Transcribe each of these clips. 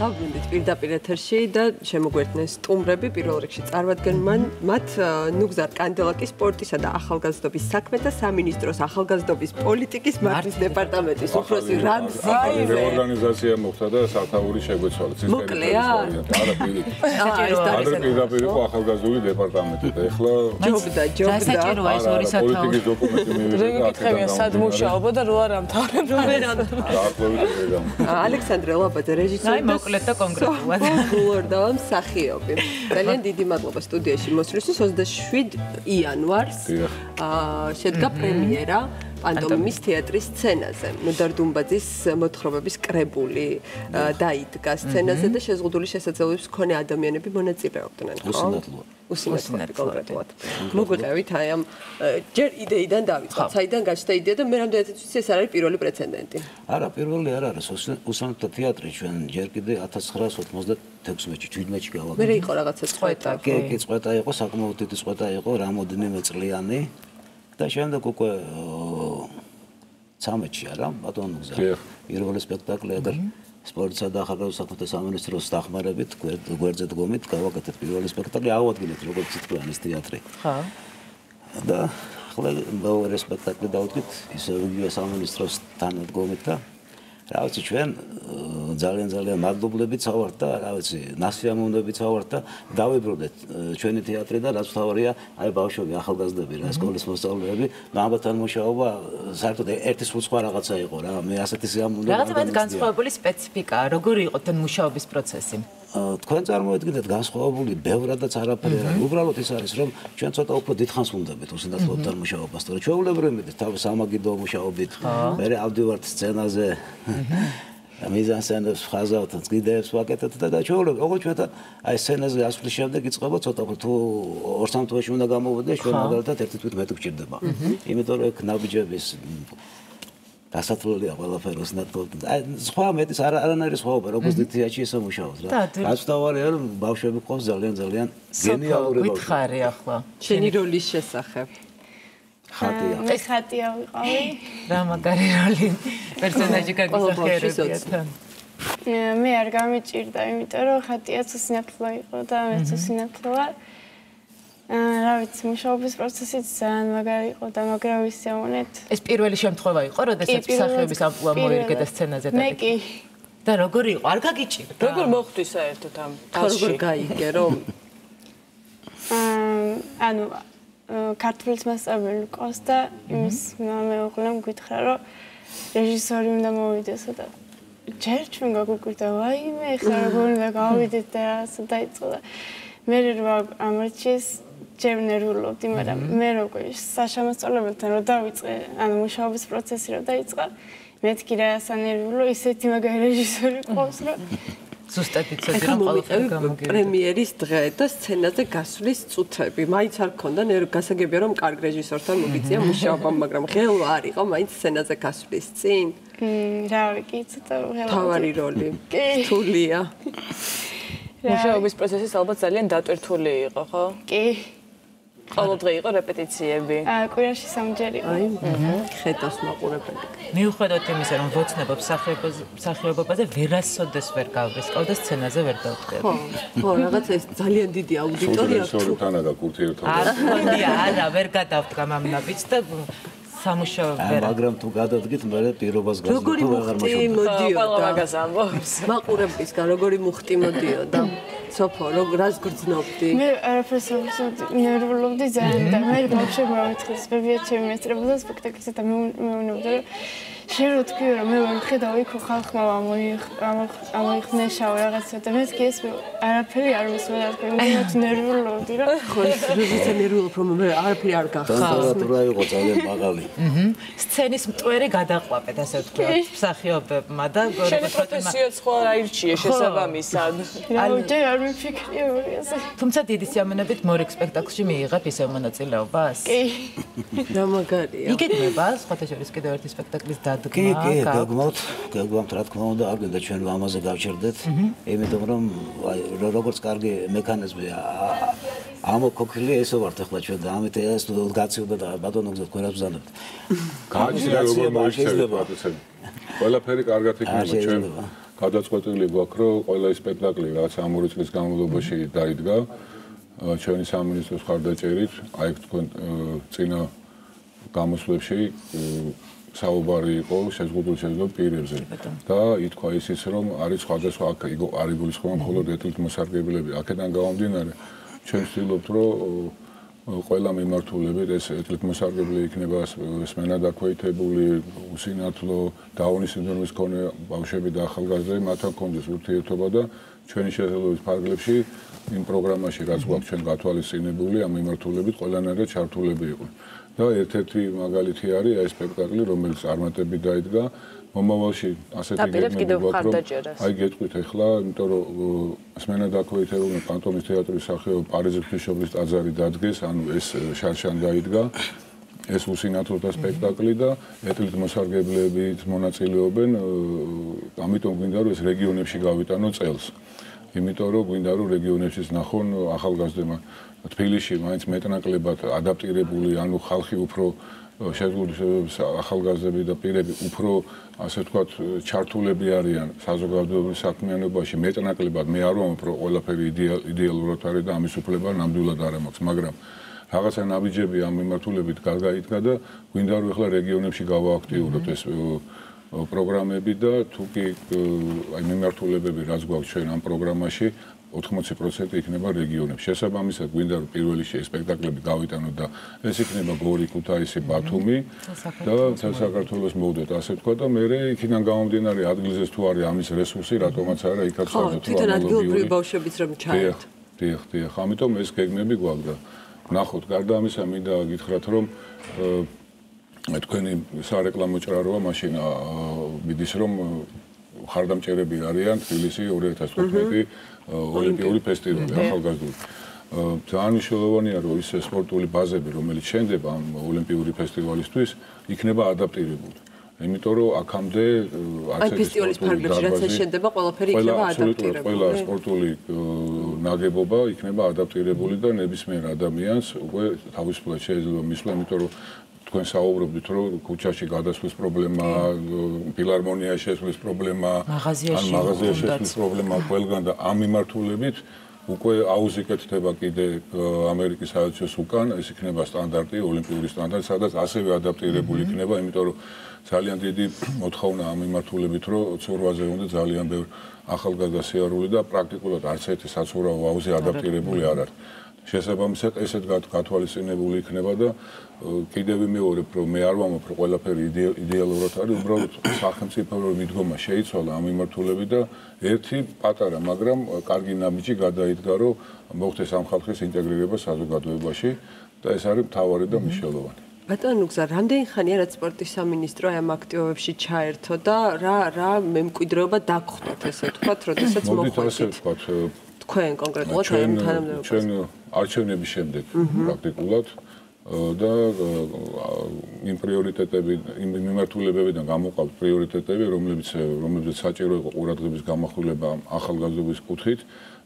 დავბრუნდით პირდაპირ ეთერში და შემოგვერთნენ სტუმრები პირველ რიგში წარმატგენ მათ ნუგზარ კანდელაკის სპორტისა და ახალგაზრდობის საქმეთა სამინისტროს ახალგაზრდობის პოლიტიკის მართვის დეპარტამენტის უფროსი რამზი რეორგანიზაცია მოხდა და სათაური შეგვეცვალეთ. მოკლეა? არა, პირდაპირ იყო ახალგაზრდული დეპარტამენტი და ეხლა ჯობდა. საჭიროა ეს ორი სათაური. პოლიტიკის დოკუმენტი მივიღეთ. როგი კითხებია სად მუშაობა და რო არ ამთავრებდა. ალექსანდრე ლაბაძე რეჟისორი მოკლედ და კონკრეტულად. გულორდა მსახიობი. ძალიან დიდი მადლობა სტუდიაში მოსვლისთვის 27 იანვარს შედგა პრემიერა პანტომიმის თეატრის სცენაზე. ნოდარ დუმბაძის მოთხრობების კრებული დაიდგა სცენაზე და შეზღუდული შესაძლებლობის მქონე ადამიანები მონაწილეობდნენ. უსინათლოა კონკრეტულად. მოგვიყევით აი ამ ჯერ იდეიდან დავიწყოთ. საიდან გაჩნდა იდეა და მე რამდენად ვიცი ეს არის პირველი პრეცედენტი. არა, პირველი არ არის. უსინათლო თეატრი ჩვენ ჯერ კიდე 1996-ში 17-ში გავაკეთე. მე იყო რაღაცა წვეტა. კი, წვეტა იყო, საკმაოდ დიდი წვეტა იყო, რამოდენიმე წლიანი. და შემდეგ უკვე 13-ში არა, ბატონო გზა. პირველი სპექტაკლი ეგრე სპორტსა და ახალგაზრდობის საქმეთა სამინისტროს დახმარებით გვერდზე დგომით გავაკეთეთ პირველი სპექტაკლი, ავადგინეთ როგორც თვითონ ეს თეატრი. ხო. და ახლა მეორე სპექტაკლი დავდგით ისე იგივე სამინისტროს თანადგომით და რა ვიცი ჩვენ ძალიან მადლობლებიც ავართ და რა ვიცი ნასიამოვნებიც ავართ და დავიბრუნდეთ ჩვენი თეატრი და რაც თავარია აი ბავშვები ახალგაზრდები რა სკოლის მოსწავლეები ამბათან მუშაობა საერთოდ ერთი სულ სხვა რაღაცა იყო რა მე ასეთი სიამოვნება რაღაც მაინც განსხვავებული სპეციფიკაა როგორი იყო თან მუშაობის პროცესი თქვენ წარმოედგინეთ განსხვავებული ბევრადაც არაფერი არა უბრალოდ ის არის რომ ჩვენ ცოტა უფრო დიდხანს ვუნდებით უსინათლოებთან მუშაობას თორე ჩვეულებრივი მიდით თავის სამაგიდო მუშაობით მე ავდივართ სცენაზე მიზანსცენებს ხაზავთ გიდეებს ვაკეთებთ და ჩვეულებრივ ოღონდ ჩვენთან აი სცენაზე ასვლის შემდეგ იწყება ცოტა თუ 2-3 თვეში უნდა გამოვიდეს ჩვენ მაგალითად ერთი თვით მეტი გვჭირდება იმიტომ რომ ეგ ნაბიჯების დასათვლელია ყველაფერი უსინათლოებთან. აი სხვა მეტის არანაირი სხვაობა როგორც თეატრში ისე მუშაობს რა. რაც თავარია რომ ბავშვები ყავს ძალიან გენიალური ბავშვები. ვითხარი ახლა. შენი როლის შესახებ. ხატია. მე ხატია ვიყავი. რა მაგარი როლი პერსონაჟი გაგისახიერებია თან. მე არ გამიჭირდა, იმიტომ რომ ხატიაც უსინათლო იყო და მეც უსინათლო ვარ. რა ვიცი, მუშაობის პროცესიც ძალიან მაგარი იყო და მაგრამ ვისეუნეთ. ეს პირველი შემთხვევა იყო, როდესაც მსახიობის ამპლუა მოირგე და სცენაზე მე კი. და როგორი იყო? არ გაგიჭირდა? როგორ მოხვდი საერთოდ ამ როგორ გაიგე რომ ანუ ქართულის მასწავლებელი ყავს და იმის მეუღლემ გითხრა რომ რეჟისორი უნდა მოვიდესო და ჯერ ჩვენ გაგვიკვირდა ვაიმე ეხლა როგორ უნდა გავიდეთ და რაცა დაიწყო და მე რა ამერჩის ჯერ ნერვულობდი, მაგრამ მე როგორ საშემოსწორებელთან რომ დავიწყე, ანუ მუშაობის პროცესი რომ დაიწყო, მეთქი რა სანერვულო, ისეთი მაგარი რეჟისორი ყავს, რომ ზუსტად იცოდი რომ ყველაფერი გამოგივიდა. პრემიერის დღე და სცენაზე გასვლის წუთები. მაინც არ გქონდა გასაგებია რომ კარგ რეჟისორთან მოგიწია მუშაობა, მაგრამ ღელვა არ იყო მაინც სცენაზე გასვლის წინ. რა ვიცი, ცოტა ღელვა. თავარი როლი. რთულია. მუშაობის პროცესიც ალბათ ძალიან დატვირთული იყო, ხო? კი. ყოველდღე იყო რეპეტიციები. კვირაში 3 ჯერ იყო. ხედავს მაყურებელი. მიუხედავად იმისა, რომ ვოცნებობ მსახიობობაზე ვერასოდეს ვერ გავისკავ და სცენაზე ვერ დავდგებ. ხო, რაღაც ეს ძალიან დიდი აუდიტორია აქვს. თანადაგ ურთიერთობა. არა, ვერ გადავდგა მამნაბიც და სამუშაო ვერ. მაგრამ თუ გადადგით, მე პირობას გაზრდით როგორი მუხტი მოდიოდა? მაყურებლისგან როგორი მუხტი მოდიოდა? სოფო, რას გრძნობდი? მე არაფერს არ ვიცოდი, ნერვულობდი ძალიან და მე ბავშვებმა მითხრეს, ბებიაჩემი ესწრებოდა სპექტაკლზე და მე უნებდა რომ შენ რო თქვი რომ მე ვხედავ იქ ხალხმა ამოიხნეშავ რაღაცა და მე კი ეს არაფერი არ მისმენა თქვენ მე ნერვულობდი რა ხო ეს როცა ნერვულობ რომ მე არაფერი არ გახსოვს ტემპერატურა იყო ძალიან მაღალი სცენის მტვერი გადაყვაპეთ ასე ვთქვათ მსახიობებმა და შენი პროფესია სხვა არ აირჩიე შესაბამისად არ მიფიქრია ესე თუმცა დიდი სიამოვნებით მორიგ სპექტაკლში მიიღებ ისევ მონაწილეობას კი რა მაგარია იგეგმება სხვათა შორის კიდევ ერთი სპექტაკლის კი, გეგმავთ, რა თქმა უნდა, არ გინდა ჩვენ ამაზე გავჩერდეთ, იმიტომ რომ როგორც კარგი მექანიზმი ამოქოქლია ესე ვართ ახლა ჩვენ და ამით ეს გაცივდა და ბატონო გზად თქვენაც ვზანებთ. გაჩნია როგორ მოიქცევა ყველაფერი კარგად იქნება ჩვენ. გადაწყვეტილი გვაქვს, რომ ყველა ეს სპექტაკლი რაც ამ 2 წლის განმავლობაში დაიდგა, ჩვენი სამინისტროს მხარდაჭერით, აი თქვენ წინა გამოსვლებში საუბარი იყო შეზღუდულ პირებზე და ითქვა ისიც, რომ არის სხვადასხვა არ იგულისხმება მხოლოდ ეთნიკმოსარგებლები. აქედან გამომდინარე, ჩვენ ვცდილობთ, რომ ყველა მიმართულებით ეს ეთნიკმოსარგებლე იქნება სმენადაქვეითებული, უსინათლო, დაუნის სინდრომის მქონე ბავშვები და ახალგაზრდები, მათთან კონდეს ურთიერთობა და ჩვენი შესაძლებლობის ფარგლებში იმ პროგრამაში, რაც გვაქვს ჩვენ გათვალისწინებული, ამ მიმართულებით ყველანაირად ჩართულები იყვნენ. და ერთ-ერთი მაგალითი არის ეს სპექტაკლი, რომელიც წარმატებით დაიდგა. მომავალში ასეთი გეგმები გვაქვს. აი გეტყვით ახლა, იმიტომ რომ სმენადაქვეითებული პანტომის თეატრის სახეობა პარიზის ღვთისმშობლის ტაძარი დადგეს, ანუ ეს შარშან დაიდგა. ეს უსინათლოთა სპექტაკლი და ეთნიკმოსარგებლები მონაწილეობენ, ამიტომ გვინდა რომ ეს რეგიონებში გავიტანო წელს. იმიტომ რომ გვინდა რომ რეგიონებში ნახონ ახალგაზრდებმა თბილისში მაინც მეტნაკლებად ადაპტირებული, ანუ ხალხი უფრო შეზღუდული ახალგაზრდები და პირები უფრო ასე ვთქვათ ჩართულები არიან საზოგადოებრივ საქმიანობაში მეტნაკლებად. მე არ ვამბობ რომ ყველაფერი იდეალურად არის და ამის უფლება ნამდვილად არ მაქვს, მაგრამ რაღაცა ნაბიჯები ამ მიმართულებით გარდაიდგა და გვინდა რომ ახლა რეგიონებში გავააქტიუროთ ეს პროგრამები და თუ კი აი მიმართულებები რაც გვაქვს ჩვენ ამ პროგრამაში 80% იქნება რეგიონებში. შესაბამისად გვინდა რომ პირველი სპექტაკლები გავიტანოთ და ეს იქნება გორი, ქუთაისი, ბათუმი და მთელ საქართველოს მოვდეთ ასე თქვა და მე იქიდან გამომდინარე ადგილზე თუ არის ამის რესურსი, რატომაც არა იქაც ვარდოთ. თვითონ ადგილობრივი ბავშვებიც რომ ჩაერთ. დიახ, ამიტომ ეს გეგმები გვაქვს და ნახოთ, გარდა ამისა მინდა გითხრათ რომ თქვენი სარეკლამო ჭრაროა მაშინ მიდის რომ ხარდამჭერები არიან თბილისი 2015 ოლიმპიური ფესტივალი ახალგაზრდული. ძალიან მნიშვნელოვანია რომ ის სპორტული ბაზები რომელიც შენდება ამ ოლიმპიური ფესტივალისთვის იქნება ადაპტირებული. იმიტომ რომ აქამდე აი ფესტივალის ფარგლებში რაც შენდება ყველაფერი იქნება ადაპტირებული. ყველა სპორტული ნაგებობა იქნება ადაპტირებული და ნებისმიერ ადამიანს უკვე თავისუფლად შეიძლება მისვლა, იმიტომ რომ თქვენ საუბრობთ რომ ქუჩაში გადასვლის პრობლემა, ფილარმონიაში შესვლის პრობლემა, ან მაღაზიაში შესვლის პრობლემა ყველგან და ამ მიმართულებით უკვე აუზიკეთდება კიდე ამერიკის საელჩოს უკან, ეს იქნება სტანდარტი, ოლიმპიური სტანდარტი, სადაც ასევე ადაპტირებული იქნება, იმიტომ რომ ძალიან დიდი მოთხოვნა ამ მიმართულებით, რომ ცურვაზე უნდა ძალიან ბევრ ახალგაზრდა სიარული და პრაქტიკულად არც ერთი საცურაო აუზი ადაპტირებული არ არის. შესაბამისად ესეთ გათვალისწინებული იქნება და კიდევ ვიმეორებ რომ მე არ ვამბობ რომ ყველაფერი იდეალურად არის, უბრალოდ სახელმწიფო მიდგომა შეიცვალა ამ მიმართულებით და ერთი პატარა, მაგრამ კარგი ნაბიჯი გადაიდგა რომ მოხდეს ამ ხალხის ინტეგრირება საზოგადოებაში და ეს არის მთავარი და მნიშვნელოვანი. ბატონო გზა, რამდენი ხანია რაც სპორტის სამინისტრო ამ აქტივობებში ჩაერთო და რა მემკვიდრეობა დაგხვდათ ესე ვთქვათ, როდესაც მოხვდით? თქვენ კონკრეტულად ამ თანამდებობაზე. ჩვენ არჩევნების შემდეგ პრაქტიკულად და იმ პრიორიტეტები, იმ მიმართულებებიდან გამოყავთ პრიორიტეტები, რომლებიც საჭირო იყო ყურადღების გამახვილება ახალგაზრდობის კუთხით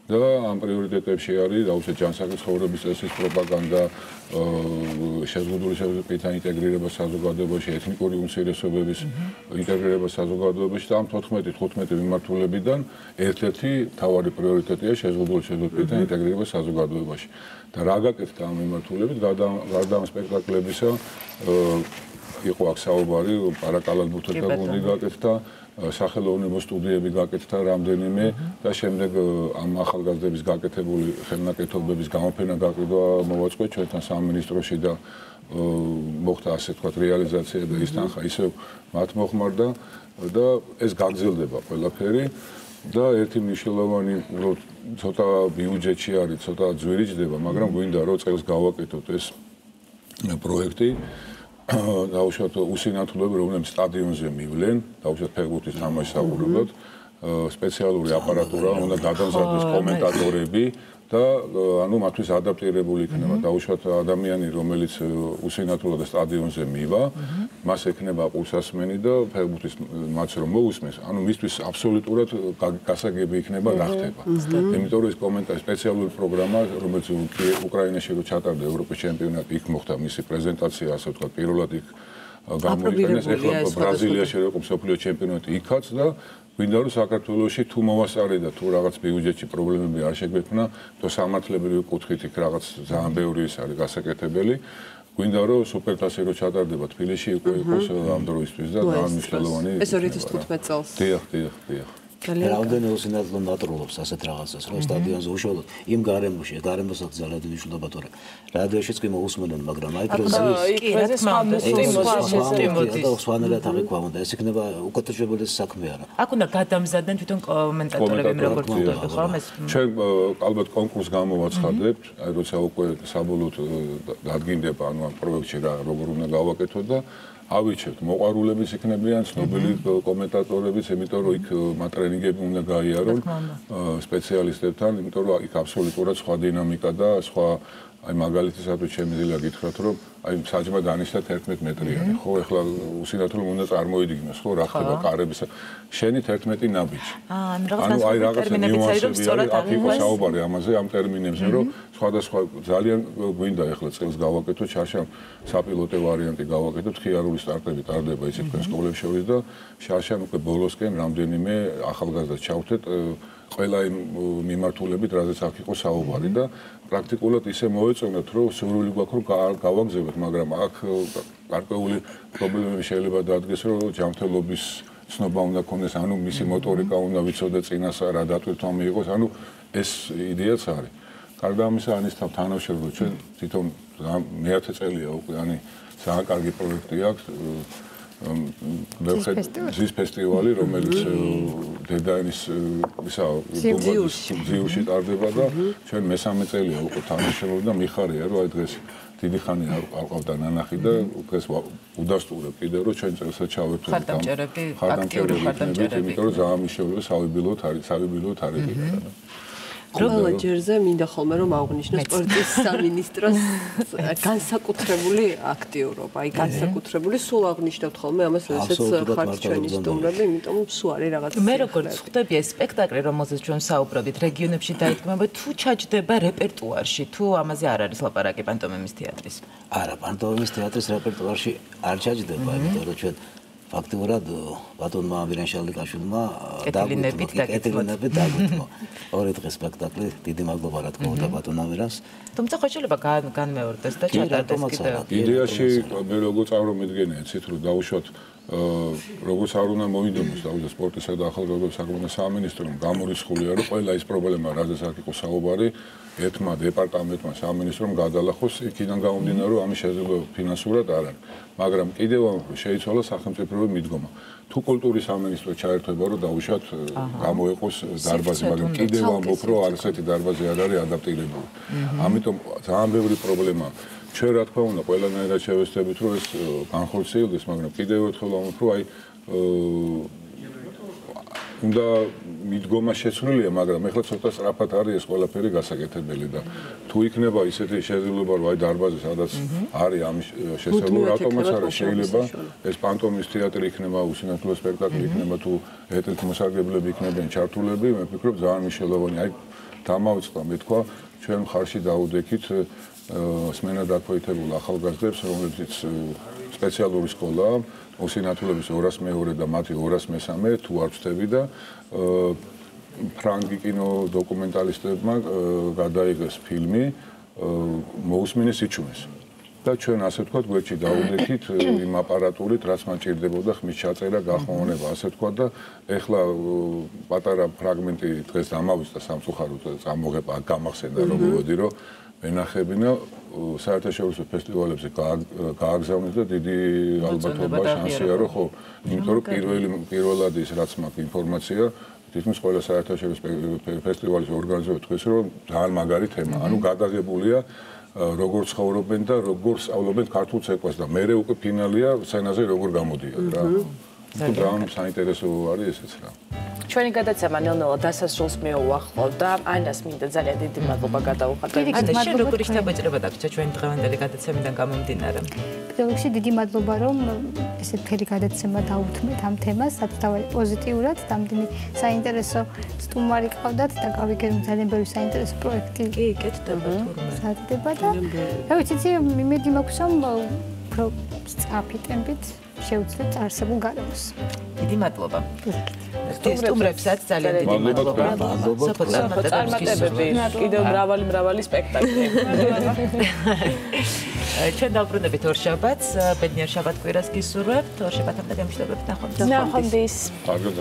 და ამ პრიორიტეტებში არის დაუშვათ ჯანსაღი ცხოვრების წესის პროპაგანდა, შეზღუდული შეხედვით ინტეგრირება საზოგადოებაში, ეთნიკური უმცირესობების ინტეგრირება საზოგადოებაში და ამ 14-15 მიმართულებიდან ერთ-ერთი მთავარი პრიორიტეტია შეზღუდული შეხედვით ინტეგრირება საზოგადოებაში. და რა გაკეთდა ამ მიმართულებით, გარდა ამ სპექტაკლებისა იყო აქ საუბარი, პარაკალათბურთელთა გუნდი გაკეთდა, სახელოვნებო სტუდიები გაკეთდა რამდენიმე და შემდეგ ამ ახალგაზრდების გაკეთებული ხელნაკეთობების გამოფენა გაყიდვა მოვაწყოთ ჩვენთან სამინისტროში და მოხდა ასე ვთქვათ რეალიზაცია და ის თანხა ისევ მათ მოხმარდა და ეს გაგრძელდება ყველაფერი და ერთი მნიშვნელოვანი ცოტა ბიუჯეტში არის, ცოტა ძვირიჭდება, მაგრამ გვინდა რომ წელს გავაკეთოთ ეს პროექტი. დაუშვათ უსინათლოები, რომლებიც სტადიონზე მივლენ, დაუშვათ ფეხბურთის თამაშს საუბრობთ, სპეციალური აპარატურა უნდა გადამზადოს კომენტატორები და ანუ მათთვის ადაპტირებული იქნება. დაუშვათ ადამიანი, რომელიც უსინათლოა და სტადიონზე მივა, მას ექნება პულსასმენი და ფეხბურთის მატჩს რომ მოусმენს, ანუ მისთვის აბსოლუტურად გასაგები იქნება რა ხდება. იმიტომ რომ ეს კომენტარი სპეციალური პროგრამა, რომელიც უკრაინაში რო ჩატარდა ევროპის ჩემპიონატი, იქ მოხდა მისი პრეზენტაცია, ასე ვთქვათ, პირველად იქ გამოიყენეს, ეხლა ბრაზილიაში რო მსოფლიო ჩემპიონატი იქაც და გვინდა რომ საქართველოში თუ მოვასწარე და თუ რაღაც ბიუჯეტში პრობლემები არ შეგვექმნა, თუ სამართლებრივი კუთხით იქ რაღაც ძალიან ბევრი ის არის გასაკეთებელი. გვინდა რომ სუპერთასი რო ჩატარდება თბილისში იყოს ამ დროისთვის და ძალიან მნიშვნელოვანი. ეს 2015 წელს. დიახ. რამდენი უსინათლო ნატრულობს ასეთ რაღაცას, რომ სტადიონზე უშუალოდ იმ გარემოსაც ძალიან დიდი მნიშვნელობა თორე რადიოშიც კი მოусმენენ, მაგრამ აი პრეზის სხვანაირად აღიქვა უნდა, ეს იქნება უკეთესებული საქმე არა. აქ უნდა გადამზადდნენ თვითონ კომენტატორები როგორც ვთქვი, ხო? ჩვენ ალბათ კონკურსს გამოვაცხადებთ, აი როცა უკვე საბოლოოდ დადგინდება, ანუ ამ პროექტში რა როგორ უნდა გავაკეთოთ და ავიჩერთ მოყვარულებიც იქნებიან, ცნობილი კომენტატორებიც, იმიტომ რომ იქ მატრენინგები უნდა გაიარონ სპეციალისტებთან, იმიტომ რომ იქ აბსოლუტურად სხვა დინამიკა და სხვა აი მაგალითისათვის შემიძლია გითხრათ, რომ აი საჯმა დანიშნა 11 მეტრი არის, ხო? ეხლა უსინათლო უნდა წარმოიდგინოს, ხო, რა ხდება კარების. შენი 11 ნაბიჯი. ანუ აი რაღაც ნიუანსები არის, აქ იყო საუბარი ამაზე, ამ ტერმინებზე, რომ სხვადასხვა ძალიან გვინდა ეხლა წელს გავაკეთოთ, შარშან საპილოტე ვარიანტი გავაკეთოთ, ხიარული სტარტები ტარდება ისე თქვენ სკოლებს შორის და შარშან უკვე ბოლოსკენ რამდენიმე ახალგაზრდას ჩავთეთ ყველა იმ მიმართულებით, რაზეც აქ იყო საუბარი და პრაქტიკულად ისე მოეწონათ, რომ სურვილი გვაქვს, რომ გავაგზავნოთ, მაგრამ აქ გარკვეული პრობლემები შეიძლება დადგეს, რომ ჯანმრთელობის ცნობა უნდა ქონდეს, ანუ მისი მოტორიკა უნდა ვიცოდე წინასწარ რა დატვირთვა მიიღოს, ანუ ეს იდეაც არის. გარდა ამისა, ანისთან თანამშრომლობ ჩვენ თვითონ მე-10 წელია უკვე, ანუ ძალიან კარგი პროექტი აქვს. ზის ფესტივალი, რომელიც დედაენის ძიურში ტარდება და ჩვენ მე-3 წელია უკვე თანამშრომლობ და მიხარია, რომ აი დღეს დიდი ხანი არ ყავდა ნანახი და დღეს უდასტურებ კიდევ რომ ჩვენ წელსაც ჩავერთვით აქტიური ხარდამჭერები, იმიტომ რომ ძალიან მნიშვნელოვანი სავიბილო თარიღი გახდა. ყველა ჯერზე მინდა ხოლმე რომ აღვნიშნო სპორტის სამინისტროს განსაკუთრებული აქტიურობა, აი განსაკუთრებული სულ აღვნიშნავთ ხოლმე ამას, როდესაც ხართ ჩვენი სტუმრები, იმიტომ სულ არის რაღაც. მე როგორც ხვდები ეს სპექტაკლი, რომელზეც ჩვენ საუბრობთ, რეგიონებში დაიდგმება, თუ ჩაჯდება რეპერტუარში, თუ ამაზე არ არის ლაპარაკი პანტომიმის თეატრის. არა, პანტომიმის თეატრის რეპერტუარში არ ჩაჯდება, იმიტომ რომ ჩვენ ფაქტობრივად ბატონმა მირანშალიკაშვილმა კეთილინებით დაგვიტყო. ორი დღის სპექტაკლი, დიდი მადლობა რა თქმა უნდა ბატონ ამირანს. თუმცა ხო შეიძლება განმეორდეს და ჩატარდეს კიდევ. იდეაში მე როგორ წარუმედგენია, ცით რომ დავუშვათ როგორც არ უნდა მოინდომოს და სპორტისა და ახალგაზრდობის საქმეთა სამინისტრომ გამორიცხულია, რომ ყველა ის პრობლემა, რაზეც აქ იყო საუბარი, ერთმა დეპარტამენტმა სამინისტრომ გადალახოს, იქიდან გამომდინარე, რომ ამის შესაძლებლობა ფინანსურად არ არის. მაგრამ კიდევ შეიცვალა სახელმწიფოებრივი მიდგომა. თუ კულტურის სამინისტრო ჩაერთვება, რომ დავუშვათ გამოეყოს დარბაზი, მაგრამ კიდევ ამბობ, რომ ასეთი დარბაზი არ არის ადაპტირებული. ამიტომ ძალიან ბევრი პრობლემაა. ჩვენ რა თქმა უნდა ყველანაირად შევეცდებით, რომ ეს განხორციელდეს, მაგრამ კიდევ ერთხელ ამბობ, რომ აი უნდა მიდგომა შეცვლილია, მაგრამ ეხლა ცოტა სწრაფად არის ეს ყველაფერი გასაკეთებელი და თუ იქნება ისეთი შესაძლებლობა, რომ აი დარბაზი სადაც არის ამის შესაძლებლობა, რატომაც არა შეიძლება ეს პანტომიმის თეატრი იქნება, უსინათლო სპექტაკლი იქნება, თუ ეთერით მოსარგებლები იქნებიან ჩართულები, მე ვფიქრობ ძალიან მნიშვნელოვანი. აი დამავიწყდა მეთქვა, ჩვენ მხარში დაუდექით სმენა დაქვეითებულ ახალგაზრდებს, რომლებიც სპეციალური სკოლაა, უსინათლოების 202 და მათი 203 თუ არ ვწდები და ფრანგი კინო დოკუმენტალისტებმა გადაიღეს ფილმი მოусმინეს იჩუნეს. და ჩვენ ასე ვთქვათ, გვერდში დაუდექით იმ აპარატურით, რაც მას ჭირდებოდა ხმის ჩაწერა, გახმოვანება, ასე ვთქვათ და ეხლა პატარა ფრაგმენტი დღეს დამავიწყდა სამწუხაროდ წამოღება გამახსენდა რომ მოვედი რომ ვენახებინა საერთაშორისო ფესტივალებზე გააგზავნეს და დიდი ალბათობა შანსია რომ ხო, იმიტომ რომ პირველად ის რაც მაქვს ინფორმაცია თითქმის ყველა საერთაშორისო ფესტივალის ორგანიზატორი თქვეს რომ ძალიან მაგარი თემა, ანუ გადაღებულია როგორ ცხოვრობენ და როგორ სწავლობენ ქართულ ცეკვას და მერე უკვე ფინალია სცენაზე როგორ გამოდიან რა. ძალიან საინტერესო არის ესეც რა. ჩვენი გადაცემა ნელ-ნელა დასასრულს მეუახლოვ და ანას მინდა ძალიან დიდი მადლობა გადაუხადო. შენ როგორ შევეჭრება დაგჭა ჩვენი დღევანდელი გადაცემიდან გამომდინარე. პირველ რიგში დიდი მადლობა რომ ესე მთელი გადაცემა დაუთმეთ ამ თემას, სადაც დავარი პოზიტიურად, დამდგმი საინტერესო სტუმარი ყავდათ და გავიგე რომ ძალიან ბევრი საინტერესო პროექტი კი, კეთდება თურმე. სათდება და რა ვიცი, იმედი მაქვს რომ უფრო სწრაფი ტემპით შევძლებ არსებულ გარემოს. დიდი მადლობა. სტუმრებსაც ძალიან დიდი მადლობა. წარმატებები. კიდევ მრავალი სპექტაკლი. ჩვენ დავბრუნდებით ორშაბათს, ბედნიერ შაბათ კვირას გისურვებთ. ორშაბათამდე გამშვიდობებით, ნახვამდის. კარგად.